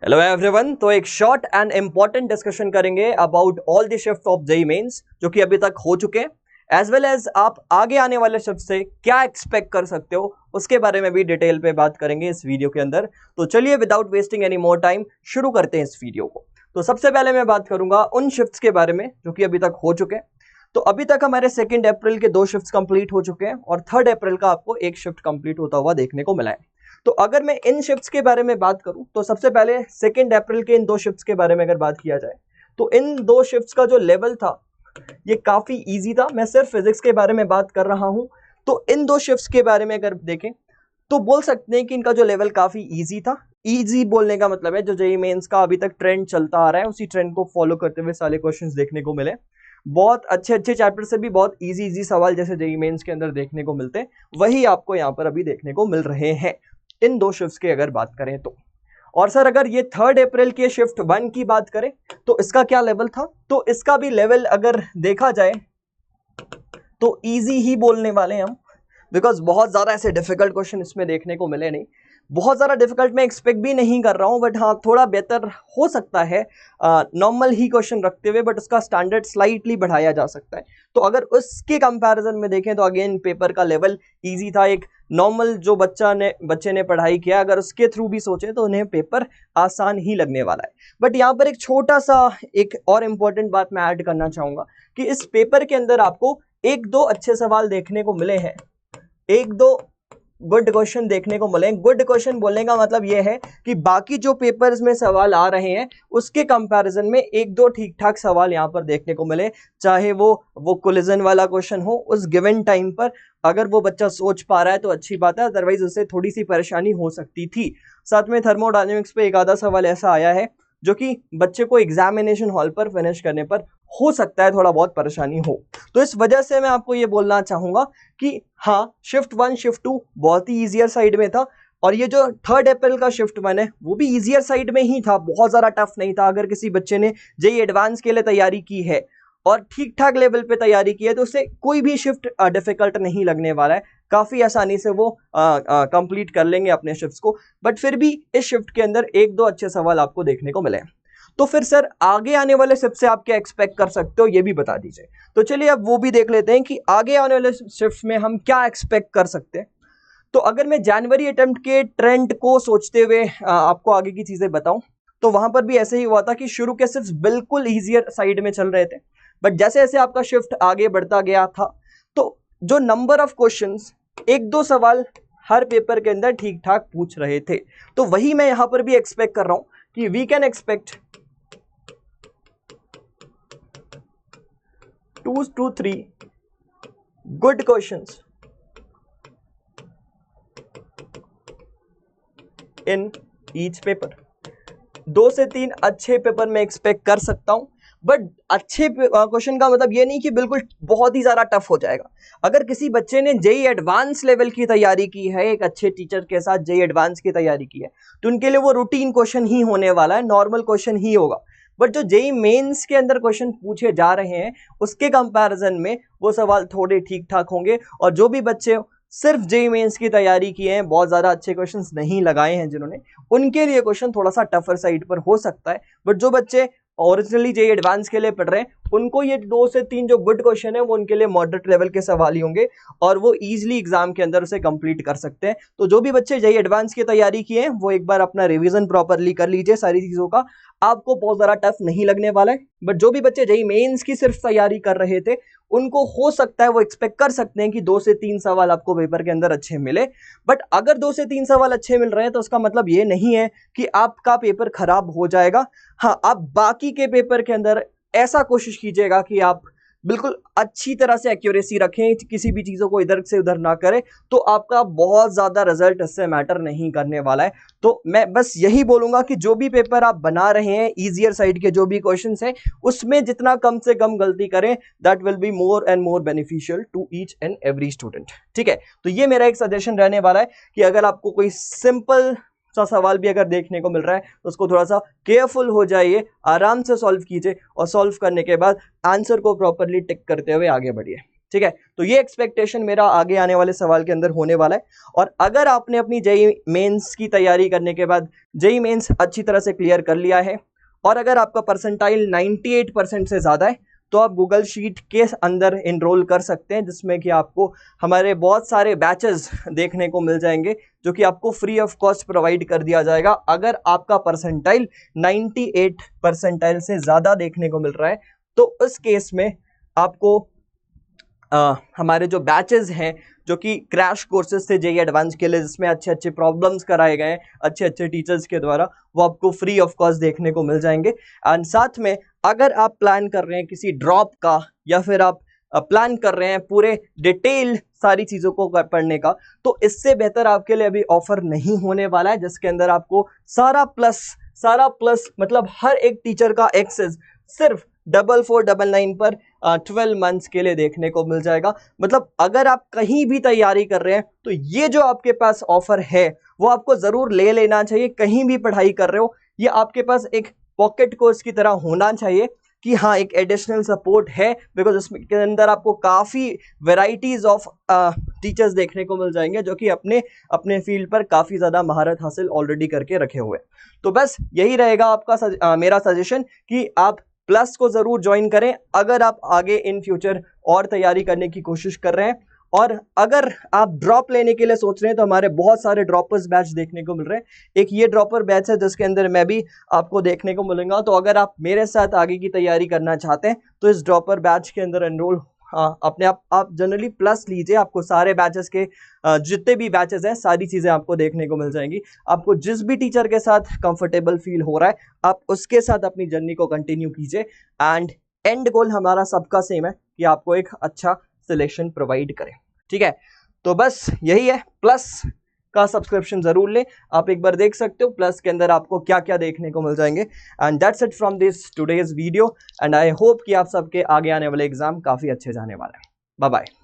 Hello everyone. तो एक short and important discussion करेंगे about all the shift of JEE Mains जो कि अभी तक हो चुके हैं, एज वेल एज आप आगे आने वाले शिफ्ट से क्या एक्सपेक्ट कर सकते हो उसके बारे में भी डिटेल पे बात करेंगे इस वीडियो के अंदर। तो चलिए without wasting any more time शुरू करते हैं इस वीडियो को। तो सबसे पहले मैं बात करूंगा उन शिफ्ट्स के बारे में जो कि अभी तक हो चुके हैं। तो अभी तक हमारे 2 अप्रैल के 2 शिफ्ट्स कंप्लीट हो चुके हैं और 3 अप्रैल का आपको एक शिफ्ट कंप्लीट होता हुआ देखने को मिला है। तो अगर मैं इन शिफ्ट्स के बारे में बात करूं तो सबसे पहले 2 अप्रैल के इन 2 शिफ्ट्स के बारे में अगर बात किया जाए तो इन 2 शिफ्ट्स का जो लेवल था ये काफी इजी था। मैं सिर्फ फिजिक्स के बारे में बात कर रहा हूं। तो इन 2 शिफ्ट्स के बारे में अगर देखें तो बोल सकते हैं कि इनका जो लेवल काफी इजी था। इजी बोलने का मतलब है जो जेईई मेंस का अभी तक ट्रेंड चलता आ रहा है उसी ट्रेंड को फॉलो करते हुए सारे क्वेश्चंस देखने को मिले। बहुत अच्छे अच्छे चैप्टर से भी बहुत इजी सवाल जैसे जेईई मेंस के अंदर देखने को मिलते हैं वही आपको यहाँ पर अभी देखने को मिल रहे हैं इन 2 शिफ्ट्स की अगर बात करें तो। और सर अगर ये 3 अप्रैल के शिफ्ट 1 की बात करें तो इसका क्या लेवल था, तो इसका भी लेवल अगर देखा जाए तो इजी ही बोलने वाले हैं हम, बिकॉज बहुत ज्यादा ऐसे डिफिकल्ट क्वेश्चन इसमें देखने को मिले नहीं। बहुत ज़्यादा डिफिकल्ट मैं एक्सपेक्ट भी नहीं कर रहा हूँ, बट हाँ थोड़ा बेहतर हो सकता है नॉर्मल ही क्वेश्चन रखते हुए, बट उसका स्टैंडर्ड स्लाइटली बढ़ाया जा सकता है। तो अगर उसके कंपैरिजन में देखें तो अगेन पेपर का लेवल इजी था। एक नॉर्मल जो बच्चे ने पढ़ाई किया अगर उसके थ्रू भी सोचे तो उन्हें पेपर आसान ही लगने वाला है। बट यहाँ पर एक छोटा सा एक और इम्पोर्टेंट बात मैं ऐड करना चाहूँगा कि इस पेपर के अंदर आपको 1-2 अच्छे सवाल देखने को मिले हैं, 1-2 गुड क्वेश्चन देखने को मिले। गुड क्वेश्चन बोलने का मतलब यह है कि बाकी जो पेपर्स में सवाल आ रहे हैं उसके कंपैरिजन में 1-2 ठीक ठाक सवाल यहाँ पर देखने को मिले। चाहे वो कोलिजन वाला क्वेश्चन हो उस गिवन टाइम पर, अगर वो बच्चा सोच पा रहा है तो अच्छी बात है, अदरवाइज उससे थोड़ी सी परेशानी हो सकती थी। साथ में थर्मोडायनेमिक्स पे एक आधा सवाल ऐसा आया है जो कि बच्चे को एग्जामिनेशन हॉल पर फिनिश करने पर हो सकता है थोड़ा बहुत परेशानी हो। तो इस वजह से मैं आपको ये बोलना चाहूंगा कि हाँ शिफ्ट 1 शिफ्ट 2 बहुत ही ईजियर साइड में था, और ये जो 3 अप्रैल का शिफ्ट 1 है वो भी ईजियर साइड में ही था, बहुत ज़्यादा टफ नहीं था। अगर किसी बच्चे ने जेईई एडवांस के लिए तैयारी की है और ठीक ठाक लेवल पे तैयारी की है तो उसे कोई भी शिफ्ट डिफिकल्ट नहीं लगने वाला है, काफ़ी आसानी से वो कंप्लीट कर लेंगे अपने शिफ्ट्स को। बट फिर भी इस शिफ्ट के अंदर 1-2 अच्छे सवाल आपको देखने को मिले। तो फिर सर आगे आने वाले शिफ्ट से आप क्या एक्सपेक्ट कर सकते हो ये भी बता दीजिए। तो चलिए अब वो भी देख लेते हैं कि आगे आने वाले शिफ्ट में हम क्या एक्सपेक्ट कर सकते हैं। तो अगर मैं जनवरी अटेम्प्ट के ट्रेंड को सोचते हुए आपको आगे की चीजें बताऊं तो वहां पर भी ऐसे ही हुआ था कि शुरू के शिफ्ट बिल्कुल ईजियर साइड में चल रहे थे, बट जैसे जैसे आपका शिफ्ट आगे बढ़ता गया था तो जो नंबर ऑफ क्वेश्चंस 1-2 सवाल हर पेपर के अंदर ठीक ठाक पूछ रहे थे, तो वही मैं यहां पर भी एक्सपेक्ट कर रहा हूं कि we can expect 2 to 3 good questions in each paper. 2 से 3 अच्छे पेपर में एक्सपेक्ट कर सकता हूं, बट अच्छे क्वेश्चन का मतलब ये नहीं कि बिल्कुल बहुत ही ज़्यादा टफ हो जाएगा। अगर किसी बच्चे ने जेईई एडवांस लेवल की तैयारी की है, एक अच्छे टीचर के साथ जेईई एडवांस की तैयारी की है, तो उनके लिए वो रूटीन क्वेश्चन ही होने वाला है, नॉर्मल क्वेश्चन ही होगा। बट जो जेईई मेंस के अंदर क्वेश्चन पूछे जा रहे हैं उसके कंपैरिजन में वो सवाल थोड़े ठीक ठाक होंगे, और जो भी बच्चे सिर्फ जेईई मेंस की तैयारी किए हैं, बहुत ज़्यादा अच्छे क्वेश्चंस नहीं लगाए हैं जिन्होंने, उनके लिए क्वेश्चन थोड़ा सा टफर साइड पर हो सकता है। बट जो बच्चे ओरिजिनली जेईई एडवांस के लिए पढ़ रहे हैं उनको ये 2 से 3 जो गुड क्वेश्चन है वो उनके लिए मॉडरेट लेवल के सवाल ही होंगे और वो इजीली एग्जाम के अंदर उसे कंप्लीट कर सकते हैं। तो जो भी बच्चे जेईई एडवांस की तैयारी किए हैं वो एक बार अपना रिवीजन प्रॉपरली कर लीजिए सारी चीज़ों का, आपको बहुत ज़्यादा टफ नहीं लगने वाला है। बट जो भी बच्चे जेईई मेंस की सिर्फ तैयारी कर रहे थे उनको हो सकता है वो एक्सपेक्ट कर सकते हैं कि 2 से 3 सवाल आपको पेपर के अंदर अच्छे मिले। बट अगर 2 से 3 सवाल अच्छे मिल रहे हैं तो उसका मतलब ये नहीं है कि आपका पेपर खराब हो जाएगा। हाँ, आप बाकी के पेपर के अंदर ऐसा कोशिश कीजिएगा कि आप बिल्कुल अच्छी तरह से एक्यूरेसी रखें, किसी भी चीज़ों को इधर से उधर ना करें, तो आपका बहुत ज़्यादा रिजल्ट इससे मैटर नहीं करने वाला है। तो मैं बस यही बोलूँगा कि जो भी पेपर आप बना रहे हैं ईजियर साइड के जो भी क्वेश्चंस हैं उसमें जितना कम से कम गलती करें, that will be more and more beneficial to each and every student. ठीक है, तो ये मेरा एक सजेशन रहने वाला है कि अगर आपको कोई सिंपल सा सवाल भी अगर देखने को मिल रहा है तो उसको थोड़ा सा केयरफुल हो जाइए, आराम से सॉल्व कीजिए और सॉल्व करने के बाद आंसर को प्रॉपरली टिक करते हुए आगे बढ़िए। ठीक है, तो ये एक्सपेक्टेशन मेरा आगे आने वाले सवाल के अंदर होने वाला है। और अगर आपने अपनी जेईई मेंस की तैयारी करने के बाद जेईई मेंस अच्छी तरह से क्लियर कर लिया है और अगर आपका परसेंटाइल 98% से ज़्यादा है तो आप गूगल शीट के अंदर इनरोल कर सकते हैं, जिसमें कि आपको हमारे बहुत सारे बैचेस देखने को मिल जाएंगे जो कि आपको फ्री ऑफ कॉस्ट प्रोवाइड कर दिया जाएगा। अगर आपका परसेंटाइल 98 परसेंटाइल से ज़्यादा देखने को मिल रहा है तो उस केस में आपको हमारे जो बैचेस हैं जो कि क्रैश कोर्सेज थे जेईई एडवांस के लिए, जिसमें अच्छे अच्छे प्रॉब्लम्स कराए गए हैं अच्छे अच्छे टीचर्स के द्वारा, वो आपको फ्री ऑफ कॉस्ट देखने को मिल जाएंगे। एंड साथ में अगर आप प्लान कर रहे हैं किसी ड्रॉप का या फिर आप प्लान कर रहे हैं पूरे डिटेल सारी चीज़ों को पढ़ने का, तो इससे बेहतर आपके लिए अभी ऑफर नहीं होने वाला है, जिसके अंदर आपको सारा प्लस मतलब हर एक टीचर का एक्सेस सिर्फ 4499 पर 12 मंथ्स के लिए देखने को मिल जाएगा। मतलब अगर आप कहीं भी तैयारी कर रहे हैं तो ये जो आपके पास ऑफर है वो आपको जरूर ले लेना चाहिए। कहीं भी पढ़ाई कर रहे हो ये आपके पास एक पॉकेट कोर्स की तरह होना चाहिए कि हाँ एक एडिशनल सपोर्ट है, बिकॉज उसके अंदर आपको काफ़ी वेराइटीज ऑफ टीचर्स देखने को मिल जाएंगे जो कि अपने फील्ड पर काफ़ी ज़्यादा महारत हासिल ऑलरेडी करके रखे हुए। तो बस यही रहेगा आपका मेरा सजेशन कि आप प्लस को ज़रूर ज्वाइन करें अगर आप आगे इन फ्यूचर और तैयारी करने की कोशिश कर रहे हैं। और अगर आप ड्रॉप लेने के लिए सोच रहे हैं तो हमारे बहुत सारे ड्रॉपर्स बैच देखने को मिल रहे हैं। एक ये ड्रॉपर बैच है जिसके अंदर मैं भी आपको देखने को मिलूंगा। तो अगर आप मेरे साथ आगे की तैयारी करना चाहते हैं तो इस ड्रॉपर बैच के अंदर एनरोल अपने आप जनरली प्लस लीजिए। आपको सारे बैचेस के जितने भी बैचेस हैं सारी चीज़ें आपको देखने को मिल जाएंगी। आपको जिस भी टीचर के साथ कंफर्टेबल फील हो रहा है आप उसके साथ अपनी जर्नी को कंटिन्यू कीजिए। एंड एंड गोल हमारा सबका सेम है कि आपको एक अच्छा सिलेक्शन प्रोवाइड करें। ठीक है, तो बस यही है। प्लस का सब्सक्रिप्शन जरूर लें। आप एक बार देख सकते हो प्लस के अंदर आपको क्या क्या देखने को मिल जाएंगे। And that's it from this today's video and I hope कि आप सबके आगे आने वाले एग्जाम काफ़ी अच्छे जाने वाले हैं। Bye bye.